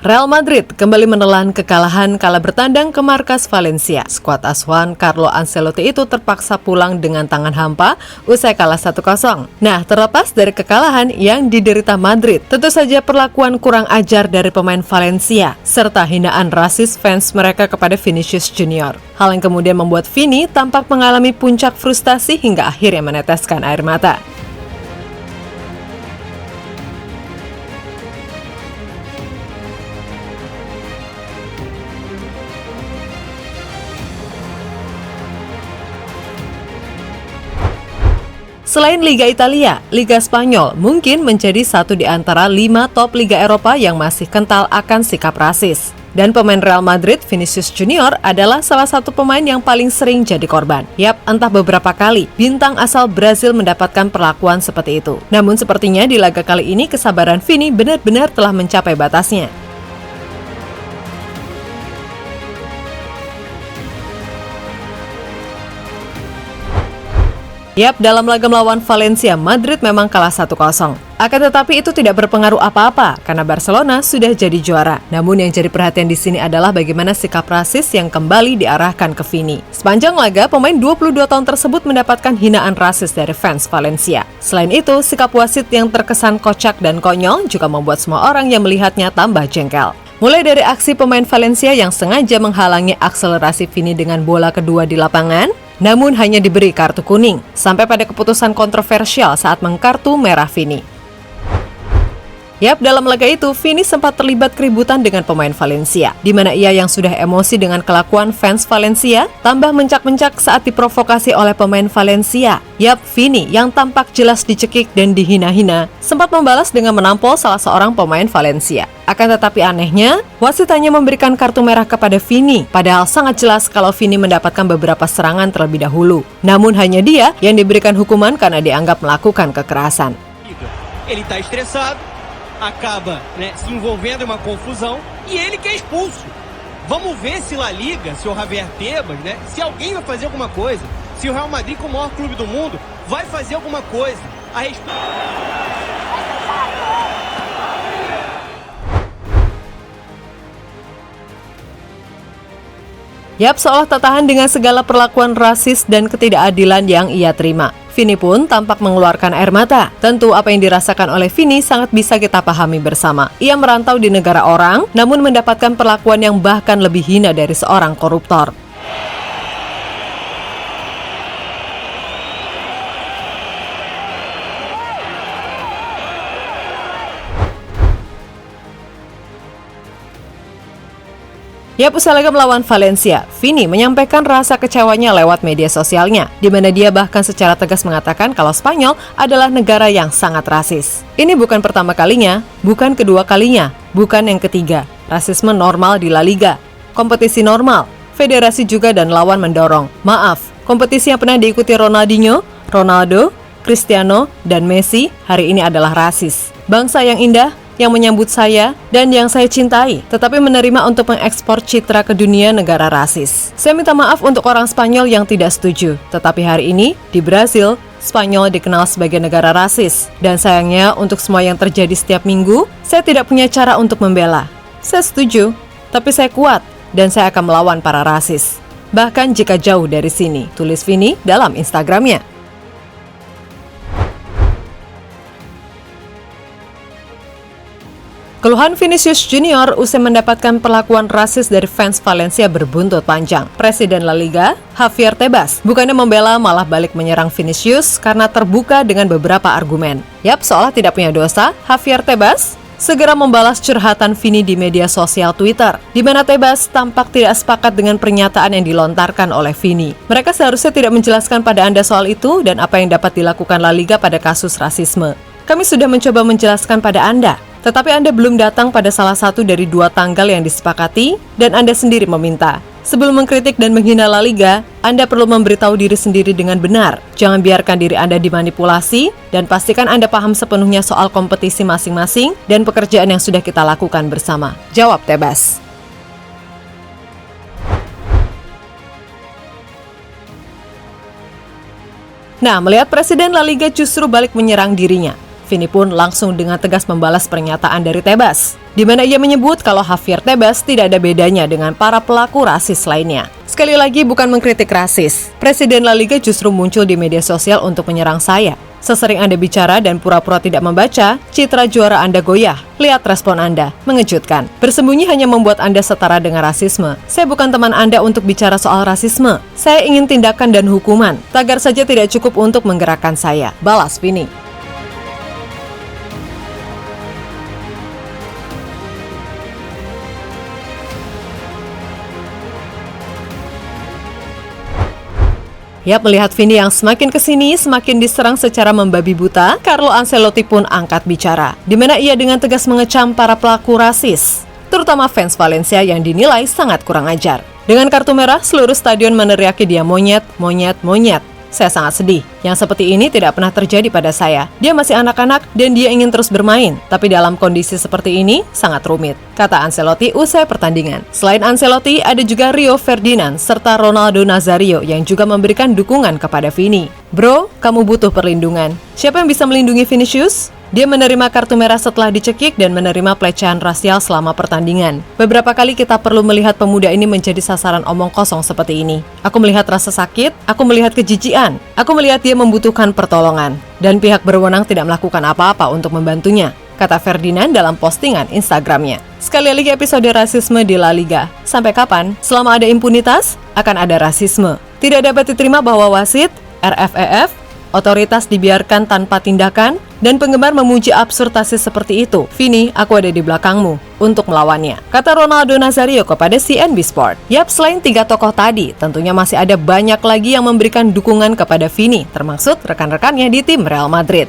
Real Madrid kembali menelan kekalahan kala bertandang ke markas Valencia. Skuad asuhan Carlo Ancelotti itu terpaksa pulang dengan tangan hampa usai kalah 1-0. Nah, terlepas dari kekalahan yang diderita Madrid, tentu saja perlakuan kurang ajar dari pemain Valencia, serta hinaan rasis fans mereka kepada Vinicius Junior. Hal yang kemudian membuat Vini tampak mengalami puncak frustasi hingga akhirnya meneteskan air mata. Selain Liga Italia, Liga Spanyol mungkin menjadi satu di antara 5 top Liga Eropa yang masih kental akan sikap rasis. Dan pemain Real Madrid, Vinicius Junior, adalah salah satu pemain yang paling sering jadi korban. Yap, entah beberapa kali, bintang asal Brazil mendapatkan perlakuan seperti itu. Namun sepertinya di laga kali ini kesabaran Vini benar-benar telah mencapai batasnya. Yap, dalam laga melawan Valencia, Madrid memang kalah 1-0. Akan tetapi itu tidak berpengaruh apa-apa karena Barcelona sudah jadi juara. Namun yang jadi perhatian di sini adalah bagaimana sikap rasis yang kembali diarahkan ke Vini. Sepanjang laga, pemain 22 tahun tersebut mendapatkan hinaan rasis dari fans Valencia. Selain itu, sikap wasit yang terkesan kocak dan konyol juga membuat semua orang yang melihatnya tambah jengkel. Mulai dari aksi pemain Valencia yang sengaja menghalangi akselerasi Vini dengan bola kedua di lapangan, namun hanya diberi kartu kuning, sampai pada keputusan kontroversial saat mengkartu merah Vini. Yap, dalam laga itu, Vini sempat terlibat keributan dengan pemain Valencia, di mana ia yang sudah emosi dengan kelakuan fans Valencia, tambah mencak-mencak saat diprovokasi oleh pemain Valencia. Yap, Vini yang tampak jelas dicekik dan dihina-hina, sempat membalas dengan menampol salah seorang pemain Valencia. Akan tetapi anehnya, wasit hanya memberikan kartu merah kepada Vini, padahal sangat jelas kalau Vini mendapatkan beberapa serangan terlebih dahulu. Namun hanya dia yang diberikan hukuman karena dianggap melakukan kekerasan. Ele está estressado, acaba se envolvendo em uma confusão e ele que é expulso. Vamos ver se La Liga, se o Javier Tebas, se alguém vai fazer alguma coisa, se o Real Madrid, como o maior clube do mundo, vai fazer alguma coisa a respeito. Yap, seolah tak tahan dengan segala perlakuan rasis dan ketidakadilan yang ia terima. Vini pun tampak mengeluarkan air mata. Tentu apa yang dirasakan oleh Vini sangat bisa kita pahami bersama. Ia merantau di negara orang, namun mendapatkan perlakuan yang bahkan lebih hina dari seorang koruptor. Yap, usai laga melawan Valencia, Vini menyampaikan rasa kecewanya lewat media sosialnya, di mana dia bahkan secara tegas mengatakan kalau Spanyol adalah negara yang sangat rasis. Ini bukan pertama kalinya, bukan kedua kalinya, bukan yang ketiga. Rasisme normal di La Liga, kompetisi normal, federasi juga dan lawan mendorong. Maaf, kompetisi yang pernah diikuti Ronaldinho, Ronaldo, Cristiano, dan Messi hari ini adalah rasis. Bangsa yang indah, yang menyambut saya dan yang saya cintai, tetapi menerima untuk mengekspor citra ke dunia negara rasis. Saya minta maaf untuk orang Spanyol yang tidak setuju, tetapi hari ini di Brasil, Spanyol dikenal sebagai negara rasis. Dan sayangnya untuk semua yang terjadi setiap minggu, saya tidak punya cara untuk membela. Saya setuju, tapi saya kuat dan saya akan melawan para rasis. Bahkan jika jauh dari sini, tulis Vini dalam Instagramnya. Keluhan Vinicius Junior usai mendapatkan perlakuan rasis dari fans Valencia berbuntut panjang. Presiden La Liga, Javier Tebas, bukannya membela malah balik menyerang Vinicius karena terbuka dengan beberapa argumen. Yap, seolah tidak punya dosa, Javier Tebas segera membalas curhatan Vini di media sosial Twitter, di mana Tebas tampak tidak sepakat dengan pernyataan yang dilontarkan oleh Vini. Mereka seharusnya tidak menjelaskan pada Anda soal itu dan apa yang dapat dilakukan La Liga pada kasus rasisme. Kami sudah mencoba menjelaskan pada Anda, tetapi Anda belum datang pada salah satu dari 2 tanggal yang disepakati dan Anda sendiri meminta. Sebelum mengkritik dan menghina La Liga, Anda perlu memberitahu diri sendiri dengan benar. Jangan biarkan diri Anda dimanipulasi dan pastikan Anda paham sepenuhnya soal kompetisi masing-masing dan pekerjaan yang sudah kita lakukan bersama. Jawab Tebas. Nah, melihat Presiden La Liga justru balik menyerang dirinya, Vini pun langsung dengan tegas membalas pernyataan dari Tebas, di mana ia menyebut kalau Javier Tebas tidak ada bedanya dengan para pelaku rasis lainnya. Sekali lagi bukan mengkritik rasis, Presiden La Liga justru muncul di media sosial untuk menyerang saya. Sesering Anda bicara dan pura-pura tidak membaca, citra juara Anda goyah. Lihat respon Anda, mengejutkan. Bersembunyi hanya membuat Anda setara dengan rasisme. Saya bukan teman Anda untuk bicara soal rasisme. Saya ingin tindakan dan hukuman. Tagar saja tidak cukup untuk menggerakkan saya, balas Vini. Yap, melihat Vini yang semakin kesini, semakin diserang secara membabi buta, Carlo Ancelotti pun angkat bicara, di mana ia dengan tegas mengecam para pelaku rasis, terutama fans Valencia yang dinilai sangat kurang ajar. Dengan kartu merah, seluruh stadion meneriaki dia monyet, monyet, monyet. Saya sangat sedih. Yang seperti ini tidak pernah terjadi pada saya. Dia masih anak-anak dan dia ingin terus bermain. Tapi dalam kondisi seperti ini, sangat rumit, kata Ancelotti usai pertandingan. Selain Ancelotti, ada juga Rio Ferdinand serta Ronaldo Nazario yang juga memberikan dukungan kepada Vini. Bro, kamu butuh perlindungan. Siapa yang bisa melindungi Vinicius? Dia menerima kartu merah setelah dicekik dan menerima pelecehan rasial selama pertandingan. Beberapa kali kita perlu melihat pemuda ini menjadi sasaran omong kosong seperti ini. Aku melihat rasa sakit, aku melihat kejijian, aku melihat dia membutuhkan pertolongan. Dan pihak berwenang tidak melakukan apa-apa untuk membantunya, kata Ferdinand dalam postingan Instagramnya. Sekali lagi episode rasisme di La Liga. Sampai kapan? Selama ada impunitas, akan ada rasisme. Tidak dapat diterima bahwa wasit, RFEF, otoritas dibiarkan tanpa tindakan, dan penggemar memuji absurdasi seperti itu. Vini, aku ada di belakangmu untuk melawannya, kata Ronaldo Nazario kepada CNB Sport. Yap, selain 3 tokoh tadi, tentunya masih ada banyak lagi yang memberikan dukungan kepada Vini, termasuk rekan-rekannya di tim Real Madrid.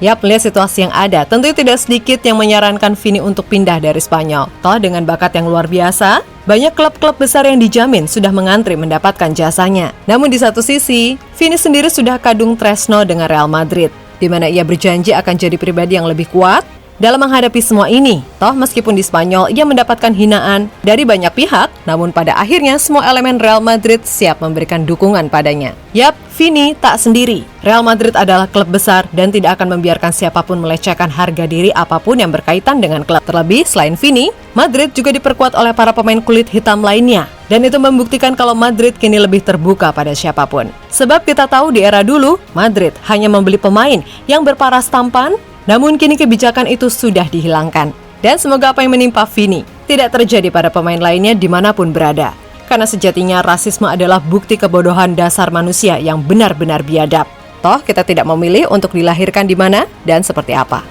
Yap, melihat situasi yang ada, tentu tidak sedikit yang menyarankan Vini untuk pindah dari Spanyol. Toh dengan bakat yang luar biasa, banyak klub-klub besar yang dijamin sudah mengantri mendapatkan jasanya. Namun di satu sisi, Vini sendiri sudah kadung tresno dengan Real Madrid, di mana ia berjanji akan jadi pribadi yang lebih kuat dalam menghadapi semua ini. Toh meskipun di Spanyol ia mendapatkan hinaan dari banyak pihak, namun pada akhirnya semua elemen Real Madrid siap memberikan dukungan padanya. Yap, Vini tak sendiri. Real Madrid adalah klub besar dan tidak akan membiarkan siapapun melecehkan harga diri apapun yang berkaitan dengan klub. Terlebih, selain Vini, Madrid juga diperkuat oleh para pemain kulit hitam lainnya. Dan itu membuktikan kalau Madrid kini lebih terbuka pada siapapun. Sebab kita tahu di era dulu, Madrid hanya membeli pemain yang berparas tampan, namun kini kebijakan itu sudah dihilangkan. Dan semoga apa yang menimpa Vini tidak terjadi pada pemain lainnya dimanapun berada. Karena sejatinya rasisme adalah bukti kebodohan dasar manusia yang benar-benar biadab. Toh kita tidak memilih untuk dilahirkan di mana dan seperti apa.